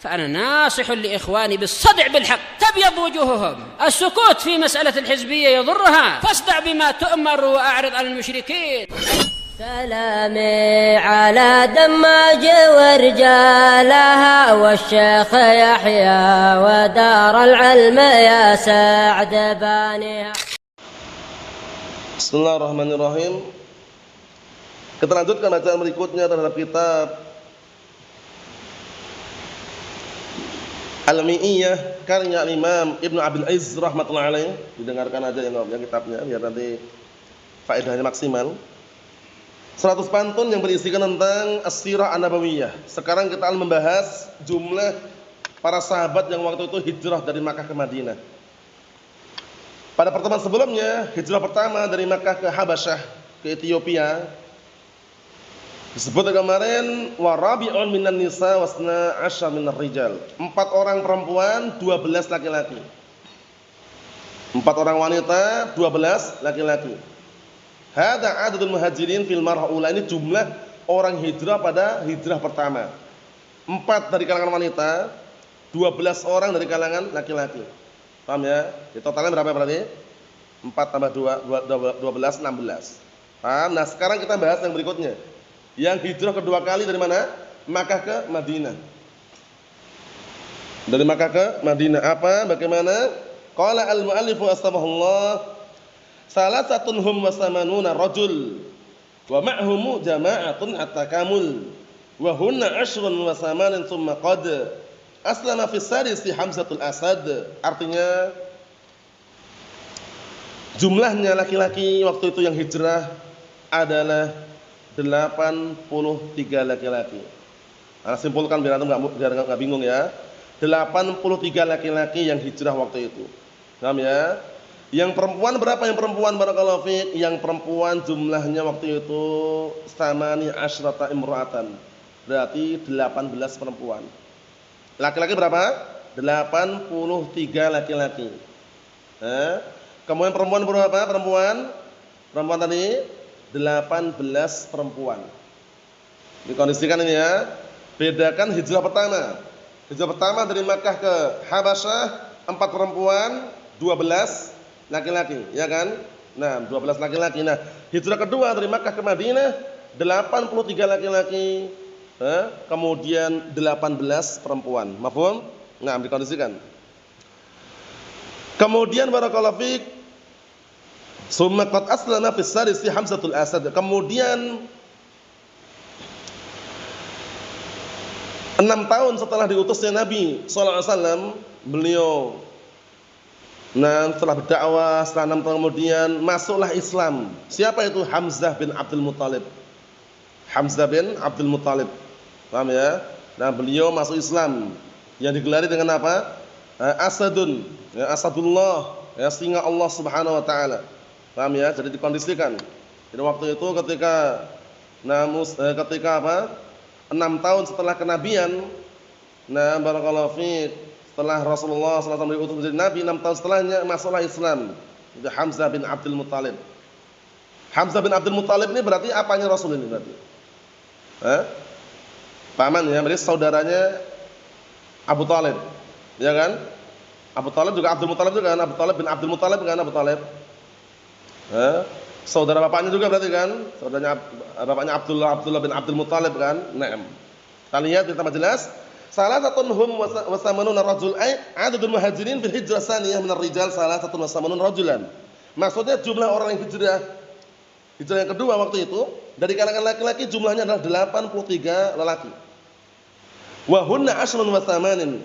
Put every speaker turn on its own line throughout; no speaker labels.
فأنا ناصح لإخواني بالصدع بالحق تبيض وجوههم. السكوت في مسألة الحزبية يضرها، فاصدع بما تؤمر وأعرض عن المشركين.
سلامي على دماج ورجالها والشيخ يحيى ودار العلم يا سعد بانيها.
Bismillahirrahmanirrahim. Kita lanjutkan bacaan berikutnya terhadap kitab Al-Mi'iyah karya Imam Ibnu Abil Izz rahmatullahi alaih. Didengarkan aja yang kitabnya biar nanti faedahnya maksimal. 100 pantun yang berisikan tentang As-Sirah An-Nabawiyah. Sekarang kita akan membahas jumlah para sahabat yang waktu itu hijrah dari Makkah ke Madinah. Pada pertemuan sebelumnya, hijrah pertama dari Makkah ke Habasyah, ke Ethiopia, disebut kemarin warabi'un minan nisa wasna 'ashar minar rijal. 4 orang perempuan, 12 laki-laki. 4 orang wanita, 12 laki-laki. Hadza adadul muhajirin fil marhah ula, ini jumlah orang hijrah pada hijrah pertama. 4 dari kalangan wanita, 12 orang dari kalangan laki-laki. Paham ya? Di totalnya berapa berarti? 4 tambah 2, 12, 16. Paham? Nah, sekarang kita bahas yang berikutnya. Yang hijrah kedua kali dari mana? Makkah ke Madinah. Dari Makkah ke Madinah. Apa? Bagaimana? Qala al-mu'allif astabahullah salasatun hum wasamanuna rajul wa ma'humu jama'atun at-takamul wa hunna 'ashrun wa samanin thumma qad aslama fi sadisi Hamzatul Asad. Artinya jumlahnya laki-laki waktu itu yang hijrah adalah 83 laki-laki. Nah, simpulkan biar enggak bingung ya. 83 laki-laki yang hijrah waktu itu. Paham ya? Yang perempuan berapa yang perempuan barakallahu fiik? Yang perempuan jumlahnya waktu itu samani asyrata imra'atan. Berarti 18 perempuan. Laki-laki berapa? 83 laki-laki. Kemudian perempuan berapa? Perempuan tadi 18 perempuan. Dikondisikan ini ya. Bedakan hijrah pertama. Hijrah pertama dari Makkah ke Habasyah 4 perempuan, 12 laki-laki, ya kan? Nah, 12 laki-laki. Nah, hijrah kedua dari Makkah ke Madinah 83 laki-laki, kemudian 18 perempuan. Mafhum? Nah, dikondisikan. Kemudian barakallahu fiik summa qad aslama fi sadisi Hamzatul Asad. Kemudian 6 tahun setelah diutusnya Nabi sallallahu alaihi wasallam, beliau setelah berdakwah, setelah 6 tahun kemudian masuklah Islam. Siapa itu? Hamzah bin Abdul Muthalib. Hamzah bin Abdul Muthalib. Paham ya? Nah, beliau masuk Islam yang digelari dengan apa? Asadun, ya, Asadullah, ya, singa Allah Subhanahu wa taala. Paham ya? Jadi dikondisikan. Jadi waktu itu ketika apa? 6 tahun setelah kenabian, barakallahu fiik, setelah Rasulullah SAW diutus menjadi nabi, 6 tahun setelahnya masuklah Islam. Itu Hamzah bin Abdul Muthalib. Hamzah bin Abdul Muthalib ini berarti apanya Rasul ini berarti? Paman ya, berarti saudaranya Abu Thalib. Ya kan? Abu Thalib juga Abdul Muthalib juga kan? Abu Thalib bin Abdul Muthalib kan Abu Thalib. Saudara bapaknya juga berarti kan? Saudaranya bapaknya Abdullah bin Abdul Muthalib kan? Naam. Kita lihat kita jelas. Salasatun hum wasamanuna rajul ay adadul muhajirin fil hijrah saniyah minar rijal salasatun wasamanun rajulan. Maksudnya jumlah orang yang hijrah yang kedua waktu itu dari kalangan laki-laki jumlahnya adalah 83 lelaki. Wa hunna 'ashrun wa samanin.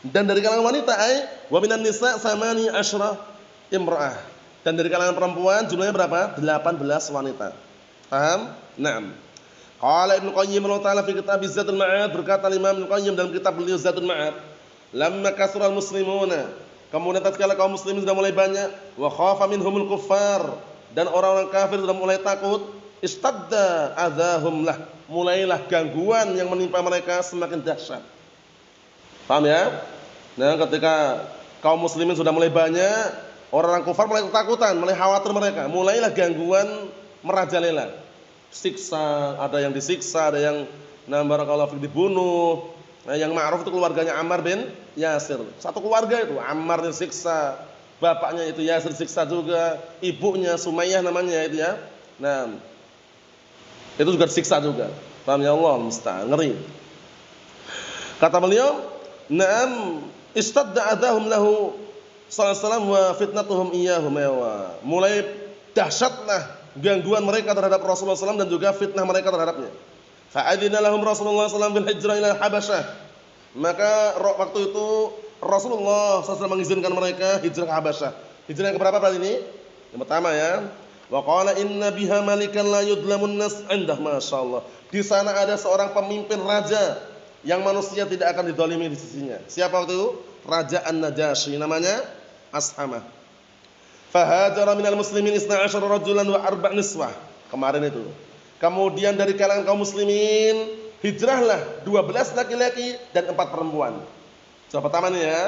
Dan dari kalangan wanita ay wa minan nisa samani asyra imra'ah. Dan dari kalangan perempuan jumlahnya berapa? 18 wanita. Paham? Naam. Qala Ibnu Qayyim ta'ala fi kitab Zadul Ma'ad, berkata Imam Ibnu Qayyim dalam kitab beliau Zadul Ma'ad, lamma kasural muslimuna, kemudian tatkala kaum muslimin sudah mulai banyak, wa khafa minhumul kuffar, dan orang-orang kafir sudah mulai takut, istadda adzahum lah, mulailah gangguan yang menimpa mereka semakin dahsyat. Paham ya? Nah, ketika kaum muslimin sudah mulai banyak, orang-orang kafir mulai ketakutan, mulai khawatir mereka, mulailah gangguan merajalela. Siksa, ada yang disiksa, ada yang barakallahu fiik dibunuh, Nah, yang ma'ruf itu keluarganya Ammar bin Yasir. Satu keluarga itu, Ammar disiksa, bapaknya itu Yasir disiksa juga, ibunya Sumayyah namanya itu ya. Nah, itu juga disiksa juga. Paham ya, Allah musta'an, ngeri. Kata beliau, "Na'am istadda adahum lahu sallallahu alaihi wasallam wa fitnatuhum iyyahum." Mulai dahsyatlah gangguan mereka terhadap Rasulullah SAW dan juga fitnah mereka terhadapnya. Fa'adzina lahum Rasulullah SAW bil hijrah ila Habasyah. Maka waktu itu Rasulullah SAW mengizinkan mereka hijrah ke Habasyah. Hijrah yang keberapa berarti ini? Yang pertama ya. Wa qala inna biha malikan la yudlamun nas indah, masyaallah. Di sana ada seorang pemimpin raja yang manusia tidak akan didolimi di sisinya. Siapa waktu itu? Raja An-Najasyi, namanya Ashamah. Fahajara minal muslimin 12 rajulan wa 4 niswah. Kemarin itu. Kemudian dari kalangan kaum muslimin hijrahlah 12 laki-laki dan 4 perempuan. Coba pertama nih ya.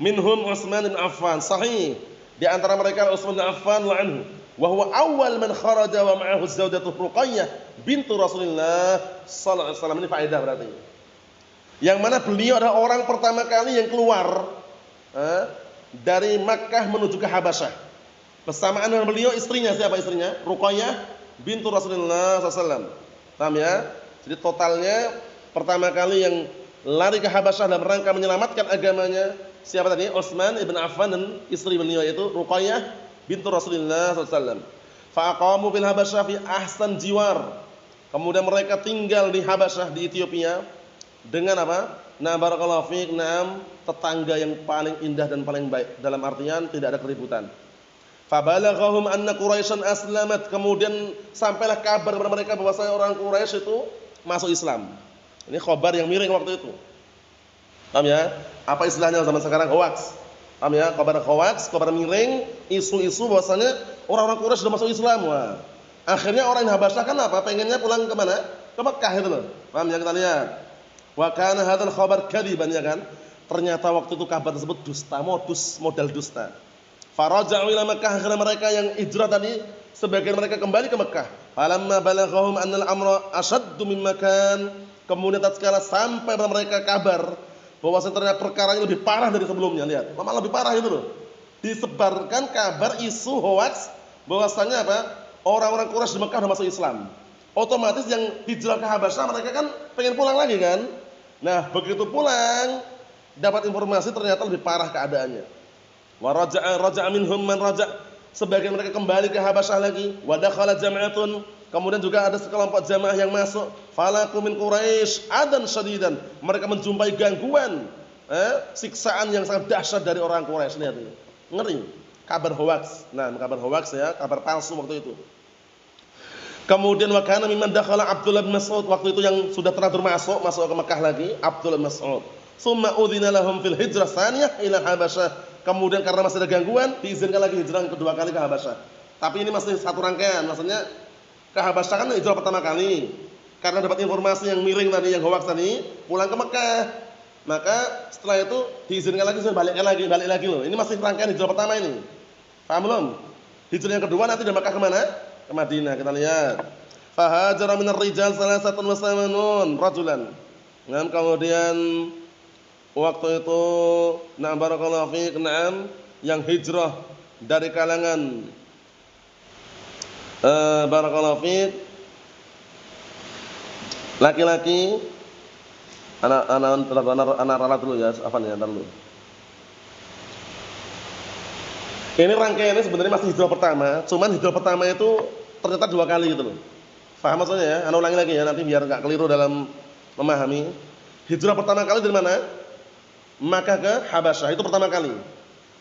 Minhum Utsman bin Affan, sahih. Di antara mereka Utsman bin Affan wa anhu. Wa huwa awwal man kharaja wa ma'ahu zaujatu Ruqayyah bintu Rasulillah sallallahu alaihi wasallam. Ini faedah berarti. Yang mana beliau adalah orang pertama kali yang keluar dari Makkah menuju ke Habasyah. Bersamaan dengan beliau istrinya, siapa istrinya? Ruqayyah bintu Rasulullah SAW. Paham ya? Jadi totalnya pertama kali yang lari ke Habasyah dalam rangka menyelamatkan agamanya siapa tadi? Utsman ibn Affan dan istri beliau yaitu Ruqayyah bintu Rasulullah SAW. Faqamu bil Habasyah fi ahsan jiwar. Kemudian mereka tinggal di Habasyah di Ethiopia dengan apa? Nah, barakallahu fiik, naam, tetangga yang paling indah dan paling baik. Dalam artian tidak ada keributan. Fabalaghahum anna Quraisyan aslamat. Kemudian sampailah kabar kepada mereka bahwasanya orang Quraisy itu masuk Islam. Ini khabar yang miring waktu itu. Paham ya? Apa istilahnya zaman sekarang? Hoax. Paham ya? Kabar hoax, kabar miring, isu-isu bahwasanya orang-orang Quraisy sudah masuk Islam. Wah. Akhirnya orang yang Habasyah kan apa? Pengennya pulang ke mana? Ke Mekah itu loh. Paham ya, kita lihat. Wa kana hadzal khabar kadziban, ya kan? Ternyata waktu itu kabar tersebut dusta, modal dusta. Faraja'u ila Makkah, karena mereka yang hijrah tadi sebagian mereka kembali ke Mekah. Falamma balaghahum annal amra ashaddu mimma kan. Kemudian tatkala sampai pada mereka kabar bahwa ternyata perkaranya lebih parah dari sebelumnya. Lihat, malah lebih parah itu loh. Disebarkan kabar isu hoax bahwasanya apa? Orang-orang Quraisy di Mekah sudah masuk Islam. Otomatis yang hijrah ke Habasyah mereka kan pengen pulang lagi kan? Nah, begitu pulang dapat informasi ternyata lebih parah keadaannya. Wa raja'a minhum man raja'. Sebagian mereka kembali ke Habasyah lagi. Wa dakhala jam'atun. Kemudian juga ada sekelompok jamaah yang masuk. Falaku min Quraisy adan syadidan. Mereka menjumpai gangguan, siksaan yang sangat dahsyat dari orang Quraisy. Lihat ini. Ngeri. Kabar hoax. Nah, kabar hoax ya, kabar palsu waktu itu. Kemudian wa kana mimman dakhala Abdullah bin Mas'ud, waktu itu yang sudah teratur masuk ke Mekah lagi, Abdullah bin Mas'ud. Summa udzina lahum fil hijrah tsaniyah ila Habasyah. Kemudian karena masih ada gangguan, diizinkan lagi hijrah kedua kali ke Habasyah. Tapi ini masih satu rangkaian, maksudnya ke Habasyah kan hijrah pertama kali. Karena dapat informasi yang miring tadi, yang hoax tadi, pulang ke Mekah. Maka setelah itu diizinkan lagi, balik lagi loh. Ini masih rangkaian hijrah pertama ini. Paham belum? Hijrah yang kedua nanti dari Mekah ke mana? Ke Madinah. Kita lihat. Fahajara minar rijal salasatun wa samanun rajulan. Dan kemudian waktu itu barakallahu fiik, yang hijrah dari kalangan barakallahu fiik laki-laki, anak ralat dulu ya, apa nih, dulu. Ini rangkaiannya sebenarnya masih hijrah pertama, cuman hijrah pertama itu ternyata 2 kali gitu loh. Paham maksudnya ya? Ana ulangi lagi ya nanti biar enggak keliru dalam memahami. Hijrah pertama kali dari mana? Makkah ke Habasyah, itu pertama kali.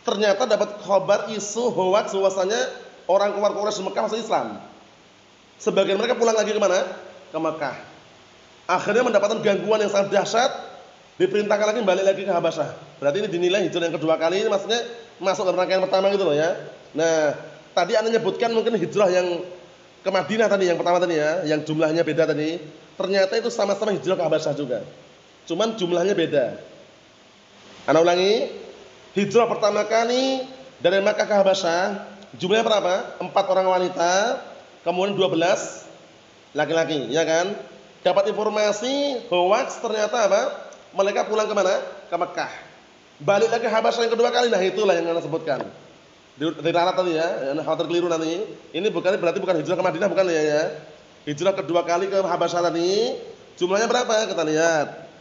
Ternyata dapat kabar isu hoax bahwasanya orang keluar Quraisy Mekah masuk Islam. Sebagian mereka pulang lagi ke mana? Ke Mekah. Akhirnya mendapatkan gangguan yang sangat dahsyat, diperintahkan lagi balik lagi ke Habasyah. Berarti ini dinilai hijrah yang kedua kali, ini maksudnya masuk dalam rangkaian pertama gitu loh ya. Nah, tadi Anda nyebutkan mungkin hijrah yang ke Madinah tadi, yang pertama tadi ya, yang jumlahnya beda tadi. Ternyata itu sama-sama hijrah ke Habasyah juga. Cuman jumlahnya beda. Anda ulangi, hijrah pertama kali dari Makkah ke Habasyah, jumlahnya berapa? 4 orang wanita, kemudian 12 laki-laki, ya kan? Dapat informasi hoax ternyata apa? mereka pulang ke mana? Ke Mekah. Balik lagi Habasyah yang kedua kali. Nah, itulah yang Anda sebutkan. Diralat tadi ya, khawatir keliru nanti. Ini berarti bukan hijrah ke Madinah, bukan ya. Hijrah kedua kali ke Habasyah tadi. Jumlahnya berapa? Kita lihat.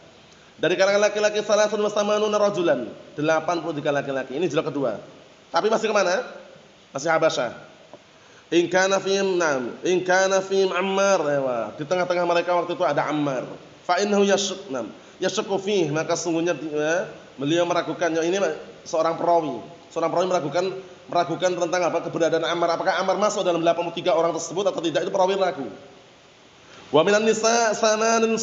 Dari kalangan laki-laki salasun wasamanuna rajulan, 83 laki-laki. Ini hijrah kedua. Tapi masih kemana? Masih Habasyah. In kana fihim Ammar, di tengah-tengah mereka waktu itu ada Ammar. Fa innahu yashukku fihi, maka sungguhnya beliau meragukannya. Ini seorang perawi meragukan tentang apa keberadaan Ammar. Apakah Ammar masuk dalam 83 orang tersebut atau tidak? Itu perawi ragu. Wa minan nisa 18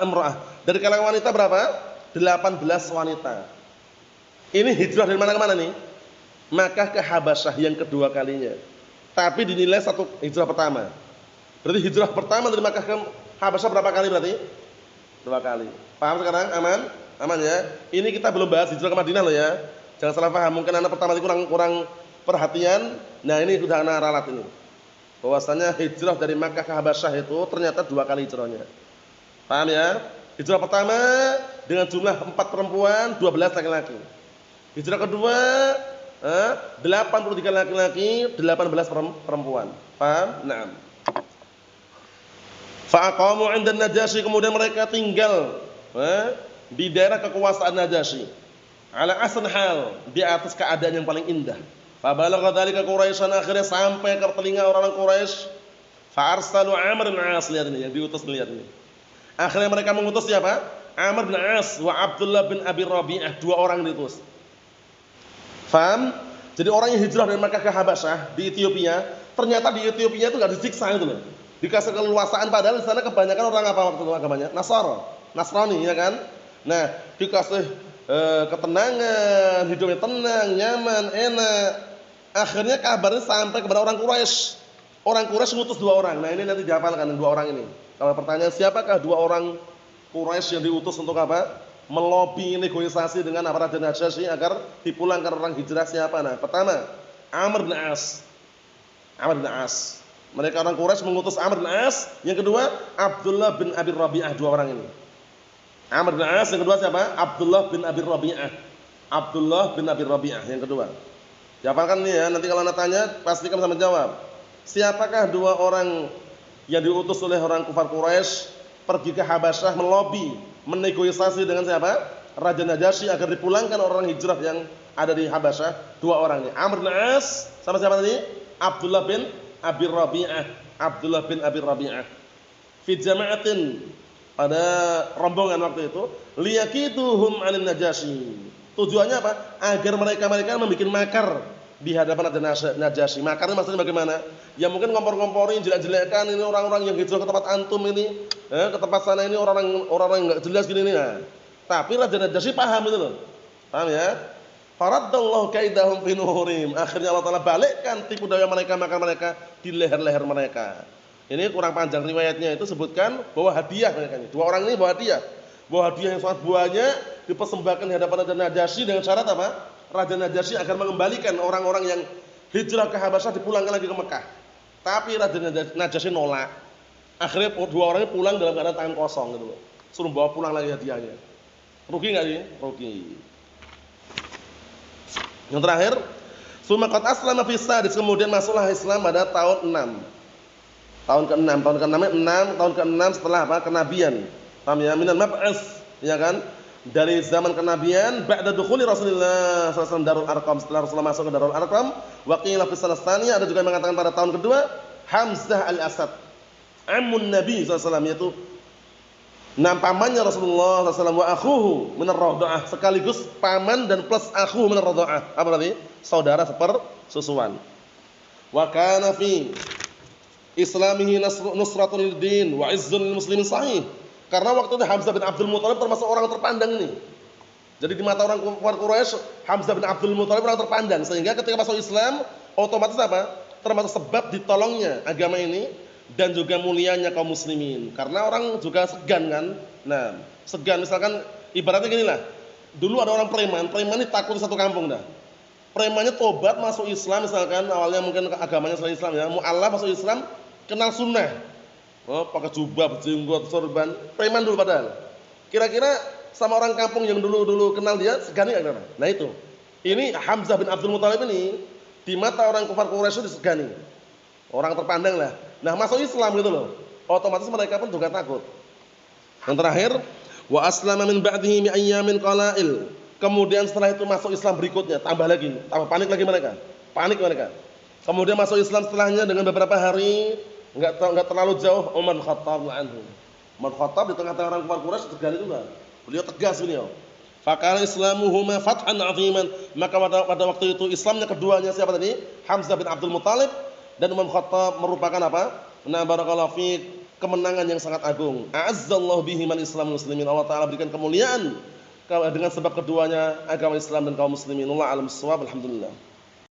imra'ah. Dari kalangan wanita berapa? 18 wanita. Ini hijrah dari mana ke mana nih? Makkah ke Habasyah yang kedua kalinya. Tapi dinilai satu hijrah pertama. Berarti hijrah pertama dari Makkah ke Habasyah berapa kali berarti? 2 kali. Paham sekarang? Aman? Aman ya? Ini kita belum bahas hijrah ke Madinah loh ya. Jangan salah paham. Mungkin anak pertama itu kurang perhatian. Nah, ini sudah anak ralat ini. Bahwasanya hijrah dari Makkah ke Habasyah itu ternyata 2 kali hijrahnya. Paham ya? Hijrah pertama dengan jumlah 4 perempuan, 12 laki-laki. Hijrah kedua 83 laki-laki, 18 perempuan. Paham? Naam. Fa'aqamu 'inda Najasyi, kemudian mereka tinggal di daerah kekuasaan Najasyi. Ala asn hal, di atas keadaan yang paling indah. Fa balagha dzalika Quraisyan, akhirnya sampai ke telinga orang-orang Quraisy. Fa arsalu Amr bin As, lihat ini yang diutus, lihat ini. Akhirnya mereka mengutus siapa? Amr bin As wa Abdullah bin Abi Rabi'ah, 2 orang diutus. Faham? Jadi orang yang hijrah dari Makkah ke Habasyah di Ethiopia, ternyata di Ethiopia itu enggak disiksa itu loh. Dikasih keleluasaan, padahal di sana kebanyakan orang apa waktu itu agamanya? Nasrani ya kan? Nah, dikasih ketenangan, hidupnya tenang, nyaman, enak. Akhirnya kabarnya sampai kepada orang Quraisy. Orang Quraisy ngutus 2 orang. Nah, ini nanti dihafalkan 2 orang ini. Kalau pertanyaan siapakah 2 orang Quraisy yang diutus untuk apa? Melobi negosiasi dengan Raja Najasyi agar dipulangkan orang hijrah siapa? Nah, pertama, Amr bin As. Mereka orang Quraisy mengutus Amr bin As. Yang kedua, Abdullah bin Abi Rabi'ah, 2 orang ini. Amr bin As, yang kedua siapa? Abdullah bin Abi Rabi'ah yang kedua. Dihafalkan nih ya, nanti kalau Anda tanya pastikan bisa menjawab. Siapakah 2 orang yang diutus oleh orang kufar Quraisy pergi ke Habasyah melobi, menegosiasi dengan siapa? Raja Najasyi agar dipulangkan orang hijrah yang ada di Habasyah. 2 orang ini, Amr bin As sama siapa tadi? Abdullah bin Abi Rabi'ah. Fi jama'atin, pada rombongan waktu itu, liyakituhum 'anil Najasyi. Tujuannya apa? Agar mereka membuat makar di hadapan Raja Najasyi. Makarnya maksudnya bagaimana? Ya mungkin ngompor-ngomporin, jelek-jelekkan ini orang-orang yang hijrah ke tempat antum ini, ke tempat sana ini orang-orang yang enggak jelas gini nih. Nah, tapi Raja Najasyi paham itu loh. Paham ya? Faraddallahu kaidahum fi nuhurim. Akhirnya Allah Taala balikkan tipu daya mereka, makar mereka di leher-leher mereka. Ini kurang panjang riwayatnya, itu sebutkan bahwa hadiah mereka ini. 2 orang ini bawa hadiah. Bawa hadiah yang sangat banyak dipersembahkan di hadapan Raja Najasyi dengan syarat apa? Raja Najasyi akan mengembalikan orang-orang yang hijrah ke Habasyah dipulangkan lagi ke Mekah. Tapi Raja Najasyi nolak. Akhirnya 2 orang ini pulang dalam keadaan tangan kosong gitu loh. Suruh bawa pulang lagi hadiahnya. Rugi enggak sih? Rugi. Yang terakhir, summa qad aslama fi sadis, kemudian masuklah Islam pada tahun 6. Tahun ke-6 tahun ke-6 setelah apa? Kenabian. Paham ya? Minal mab'ats, ya kan? Dari zaman kenabian ba'da dukhuli Rasulullah sallallahu alaihi wasallam Darul Arqam, setelah Rasulullah masuk ke Darul Arqam, wa qila fi sanah tsaniyah, ada juga yang mengatakan pada tahun kedua, Hamzah al-Asad, ammun Nabi sallallahu alaihi wasallam, yaitu pamannya Rasulullah sallallahu alaihi wasallam, wa akhuhu min ar-radha'ah, sekaligus paman dan plus akhu min ar-radha'ah. Apa tadi? Saudara sepersusuan. Wa kana fi islamihi nusratun lid-din wa 'izzun lil muslimin sahih. Karena waktu itu Hamzah bin Abdul Muthalib termasuk orang terpandang ini. Jadi di mata orang kafir Quraisy, Hamzah bin Abdul Muthalib orang terpandang, sehingga ketika masuk Islam otomatis apa? Termasuk sebab ditolongnya agama ini dan juga mulianya kaum muslimin. Karena orang juga segan kan? Nah, segan misalkan ibaratnya gini lah. Dulu ada orang preman ini takut satu kampung dah. Premannya tobat masuk Islam misalkan, awalnya mungkin agamanya selain Islam ya, mu'alaf masuk Islam, kenal sunnah. Oh, pakai jubah, berjenggot, sorban, preman dulu padahal. Kira-kira sama orang kampung yang dulu kenal dia segani enggak? Nah itu. Ini Hamzah bin Abdul Muthalib ini di mata orang kafir Quraisy itu disegani. Orang terpandang lah. Nah, masuk Islam gitu loh. Otomatis mereka pun juga takut. Yang terakhir, wa aslama min ba'dihi mi ayyamin qalail. Kemudian setelah itu masuk Islam berikutnya, tambah panik lagi mereka. Panik mereka. Kemudian masuk Islam setelahnya dengan beberapa hari, enggak terlalu jauh Umar bin Khattab anhu. Umar bin Khattab di tengah-tengah orang kafir Quraisy tergali juga. Beliau tegas beliau. Fakana islamuhuma fathan 'aziman. Maka pada waktu itu Islamnya keduanya siapa tadi? Hamzah bin Abdul Muthalib dan Umar bin Khattab merupakan apa? Nah, barakallahu fiik, kemenangan yang sangat agung. A'azzallahu bihi man Islam muslimin. Allah taala berikan kemuliaan dengan sebab keduanya agama Islam dan kaum muslimin. Wallahu a'lam bissawab. Alhamdulillah.